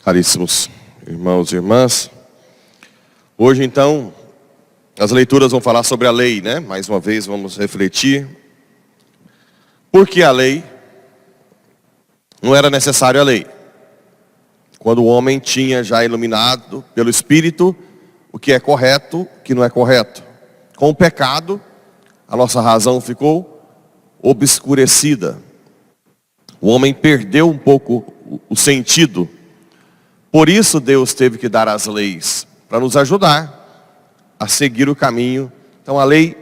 Caríssimos irmãos e irmãs, hoje então as leituras vão falar sobre a lei, né? Mais uma vez vamos refletir. Por que a lei? Não era necessário a lei. Quando o homem tinha já iluminado pelo Espírito o que é correto, o que não é correto. Com o pecado, a nossa razão ficou obscurecida. O homem perdeu um pouco o sentido. Por isso Deus teve que dar as leis, para nos ajudar a seguir o caminho. Então a lei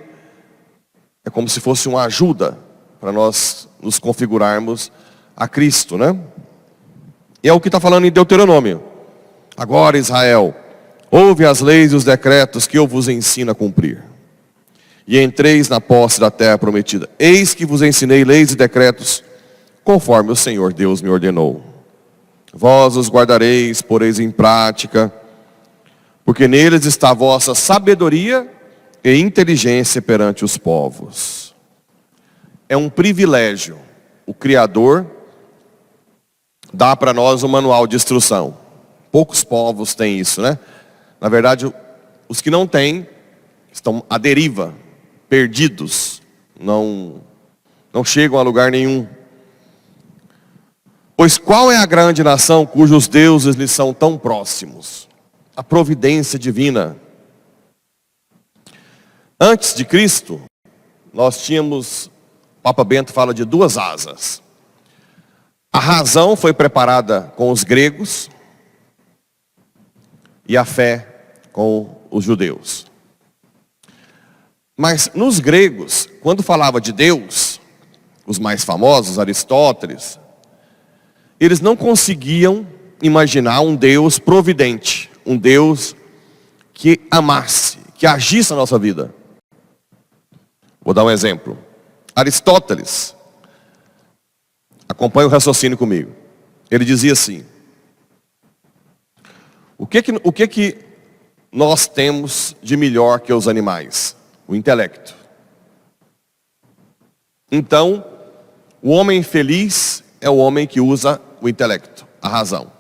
é como se fosse uma ajuda para nós nos configurarmos a Cristo, né? E é o que está falando em Deuteronômio. Agora, Israel, ouve as leis e os decretos que eu vos ensino a cumprir. E entreis na posse da terra prometida. Eis que vos ensinei leis e decretos, conforme o Senhor Deus me ordenou. Vós os guardareis, poreis em prática, porque neles está a vossa sabedoria e inteligência perante os povos. É um privilégio. O Criador dá para nós um manual de instrução. Poucos povos têm isso, né? Na verdade, os que não têm, estão à deriva, perdidos, não chegam a lugar nenhum. Pois qual é a grande nação cujos deuses lhes são tão próximos? A providência divina. Antes de Cristo, nós tínhamos, Papa Bento fala de duas asas. A razão foi preparada com os gregos e a fé com os judeus. Mas nos gregos, quando falava de Deus, os mais famosos, Aristóteles, eles não conseguiam imaginar um Deus providente, um Deus que amasse, que agisse na nossa vida. Vou dar um exemplo. Aristóteles, acompanha o raciocínio comigo. Ele dizia assim: o que nós temos de melhor que os animais? O intelecto. Então, o homem feliz é o homem que usa o intelecto, a razão,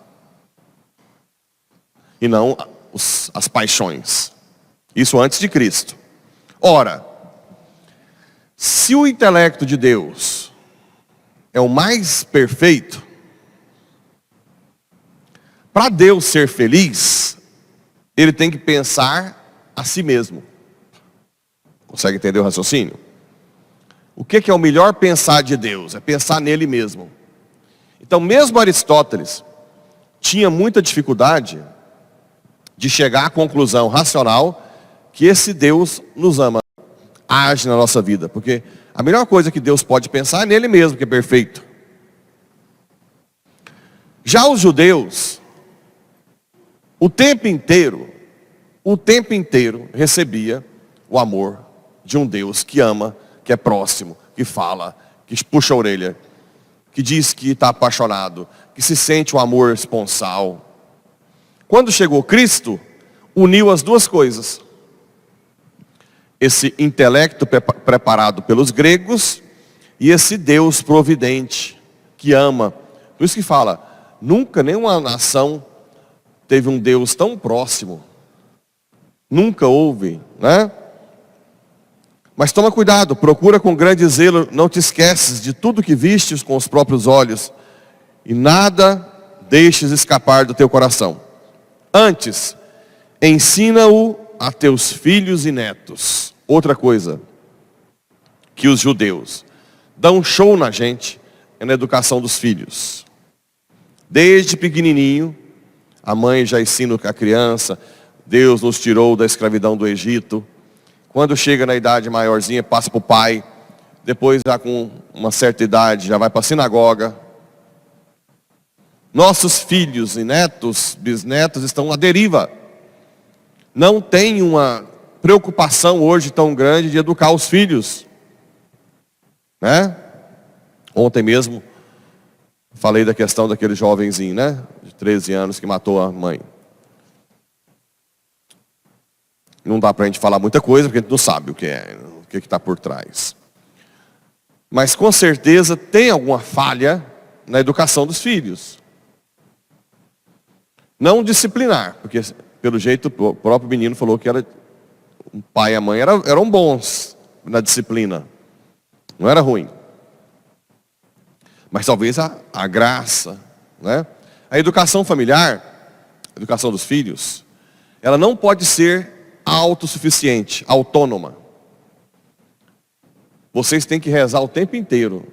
e não as paixões. Isso antes de Cristo. Ora, se o intelecto de Deus é o mais perfeito, para Deus ser feliz, Ele tem que pensar a si mesmo. Consegue entender o raciocínio? O que é o melhor pensar de Deus? É pensar nele mesmo. Então, mesmo Aristóteles tinha muita dificuldade de chegar à conclusão racional que esse Deus nos ama, age na nossa vida. Porque a melhor coisa que Deus pode pensar é nele mesmo, que é perfeito. Já os judeus, o tempo inteiro recebia o amor de um Deus que ama, que é próximo, que fala, que puxa a orelha, que diz que está apaixonado, que se sente um amor esponsal. Quando chegou Cristo, uniu as duas coisas. Esse intelecto preparado pelos gregos e esse Deus providente, que ama. Por isso que fala, nunca nenhuma nação teve um Deus tão próximo. Nunca houve, né? Mas toma cuidado, procura com grande zelo, não te esqueces de tudo que vistes com os próprios olhos, e nada deixes escapar do teu coração. Antes, ensina-o a teus filhos e netos. Outra coisa que os judeus dão um show na gente é na educação dos filhos. Desde pequenininho, a mãe já ensina a criança, Deus nos tirou da escravidão do Egito. Quando chega na idade maiorzinha, passa para o pai. Depois, já com uma certa idade, já vai para a sinagoga. Nossos filhos e netos, bisnetos, estão à deriva. Não tem uma preocupação hoje tão grande de educar os filhos, né? Ontem mesmo, falei da questão daquele jovenzinho, né? De 13 anos que matou a mãe. Não dá para a gente falar muita coisa, porque a gente não sabe o que está por trás. Mas com certeza tem alguma falha na educação dos filhos. Não disciplinar, porque pelo jeito o próprio menino falou que o pai e a mãe eram bons na disciplina. Não era ruim. Mas talvez a graça, né? A educação familiar, a educação dos filhos, ela não pode ser autossuficiente, autônoma. Vocês têm que rezar o tempo inteiro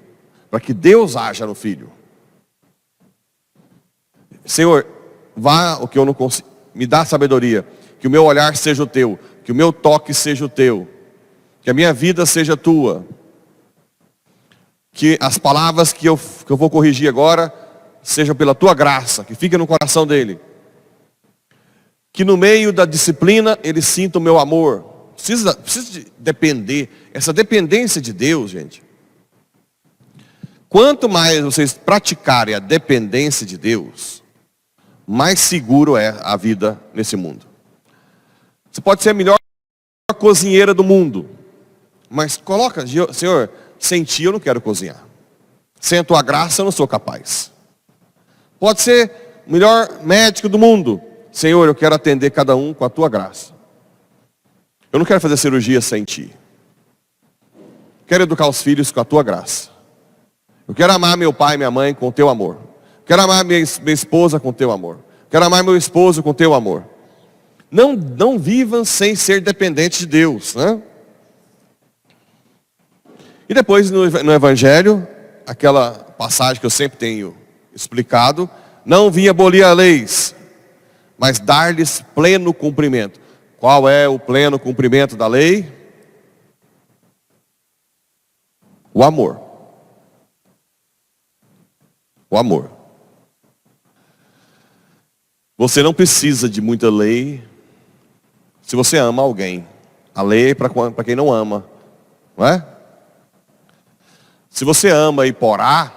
para que Deus haja no filho. Senhor, vá o que eu não consigo, me dá sabedoria, que o meu olhar seja o teu, que o meu toque seja o teu, que a minha vida seja tua, que as palavras que eu vou corrigir agora sejam pela tua graça, que fiquem no coração dele, que no meio da disciplina ele sinta o meu amor. Precisa depender, essa dependência de Deus, gente. Quanto mais vocês praticarem a dependência de Deus, mais seguro é a vida nesse mundo. Você pode ser a melhor cozinheira do mundo, mas coloca, Senhor, sem ti eu não quero cozinhar. Sem a tua graça eu não sou capaz. Pode ser o melhor médico do mundo. Senhor, eu quero atender cada um com a tua graça. Eu não quero fazer cirurgia sem ti. Quero educar os filhos com a tua graça. Eu quero amar meu pai e minha mãe com o teu amor. Quero amar minha esposa com o teu amor. Quero amar meu esposo com o teu amor. Não vivam sem ser dependentes de Deus, né? E depois no Evangelho, aquela passagem que eu sempre tenho explicado, não vim abolir a leis, mas dar-lhes pleno cumprimento. Qual é o pleno cumprimento da lei? O amor. O amor. Você não precisa de muita lei se você ama alguém. A lei é para quem não ama, não é? Se você ama e porá,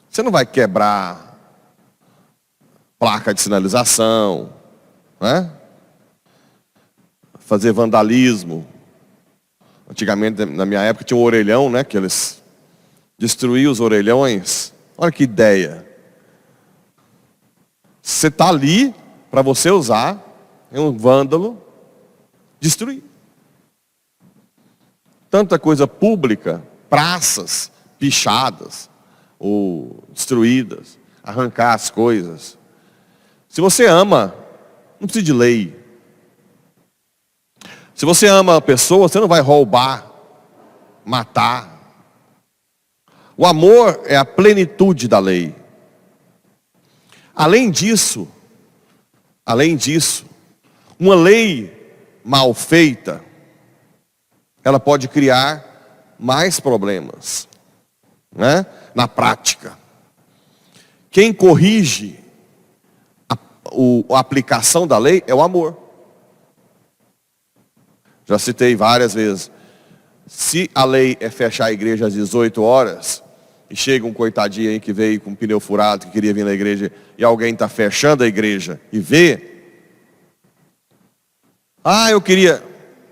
você não vai quebrar placa de sinalização, não é? Fazer vandalismo. Antigamente, na minha época, tinha um orelhão, né? Que eles destruíam os orelhões. Olha que ideia. Você está ali para você usar, é um vândalo, destruir. Tanta coisa pública, praças pichadas ou destruídas, arrancar as coisas. Se você ama, não precisa de lei. Se você ama a pessoa, você não vai roubar, matar. O amor é a plenitude da lei. Além disso, uma lei mal feita, ela pode criar mais problemas, né? Na prática. Quem corrige a aplicação da lei é o amor. Já citei várias vezes. Se a lei é fechar a igreja às 18 horas, e chega um coitadinho aí que veio com um pneu furado, que queria vir na igreja, e alguém está fechando a igreja e vê. Eu queria.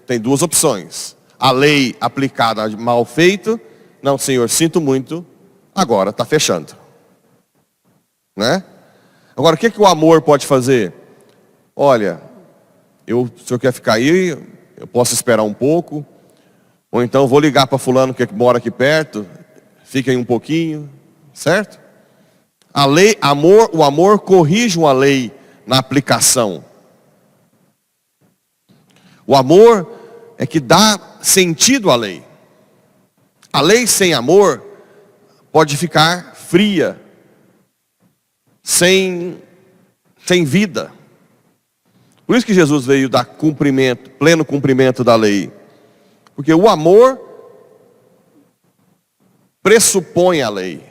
Tem duas opções. A lei aplicada mal feito. Não, senhor, sinto muito. Agora está fechando. Né? Agora, o que o amor pode fazer? Olha, o senhor quer ficar aí, eu posso esperar um pouco. Ou então vou ligar para fulano que mora aqui perto. Fica aí um pouquinho, certo? A lei, o amor corrige uma lei na aplicação. O amor é que dá sentido à lei. A lei sem amor pode ficar fria, sem vida. Por isso que Jesus veio dar cumprimento, pleno cumprimento da lei. Porque o amor pressupõe a lei.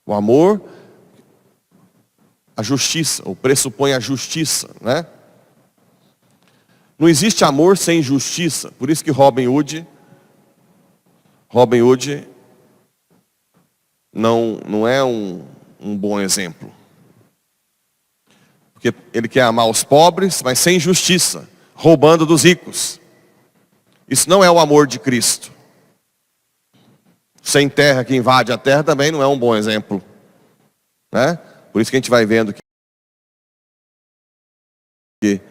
O amor, a justiça, ou pressupõe a justiça, né? Não existe amor sem justiça. Por isso que Robin Hood não é um bom exemplo. Porque ele quer amar os pobres, mas sem justiça, roubando dos ricos. Isso não é o amor de Cristo. Sem terra que invade a terra também não é um bom exemplo, né? Por isso que a gente vai vendo que porque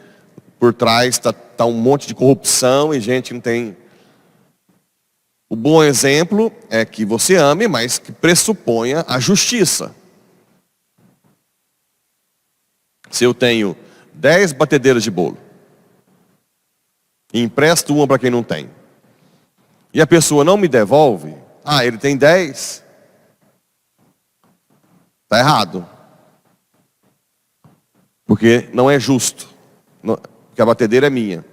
por trás tá um monte de corrupção e gente não tem. O bom exemplo é que você ame, mas que pressuponha a justiça. Se eu tenho 10 batedeiras de bolo e empresto uma para quem não tem, e a pessoa não me devolve, ele tem 10, está errado. Porque não é justo, porque a batedeira é minha.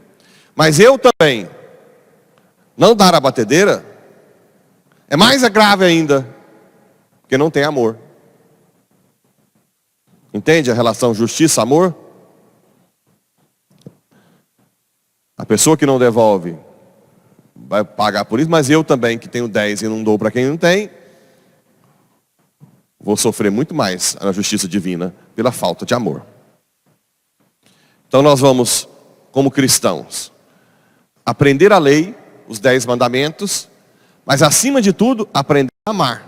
Mas eu também não dar a batedeira é mais grave ainda, porque não tem amor. Entende a relação justiça-amor? A pessoa que não devolve vai pagar por isso, mas eu também, que tenho 10 e não dou para quem não tem, vou sofrer muito mais na justiça divina pela falta de amor. Então nós vamos, como cristãos, aprender a lei, os 10 mandamentos, mas acima de tudo, aprender a amar.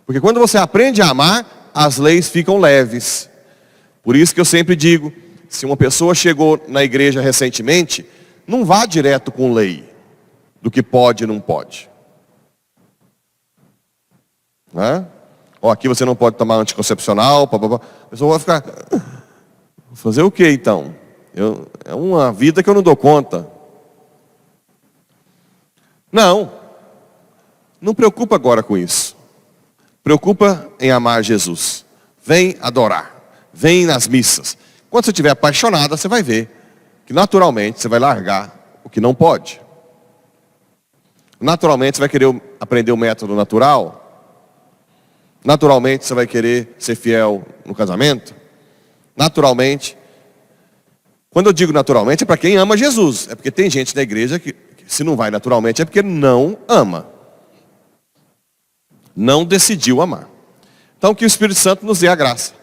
Porque quando você aprende a amar, as leis ficam leves. Por isso que eu sempre digo, se uma pessoa chegou na igreja recentemente, não vá direto com lei, do que pode e não pode. Aqui você não pode tomar anticoncepcional, a pessoa vai ficar, vou fazer o que então? É uma vida que eu não dou conta. Não preocupa agora com isso. Preocupa em amar Jesus. Vem adorar, vem nas missas. Quando você estiver apaixonada, você vai ver que naturalmente você vai largar o que não pode. Naturalmente você vai querer aprender o método natural. Naturalmente você vai querer ser fiel no casamento. Naturalmente. Quando eu digo naturalmente é para quem ama Jesus. É porque tem gente na igreja que se não vai naturalmente é porque não ama. Não decidiu amar. Então que o Espírito Santo nos dê a graça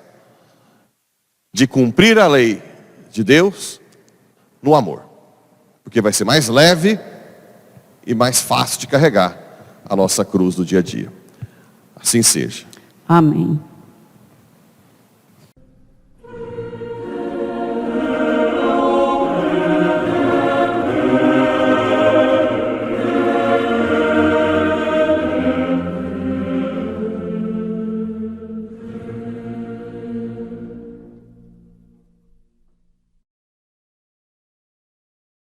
de cumprir a lei de Deus no amor. Porque vai ser mais leve e mais fácil de carregar a nossa cruz do dia a dia. Assim seja. Amém.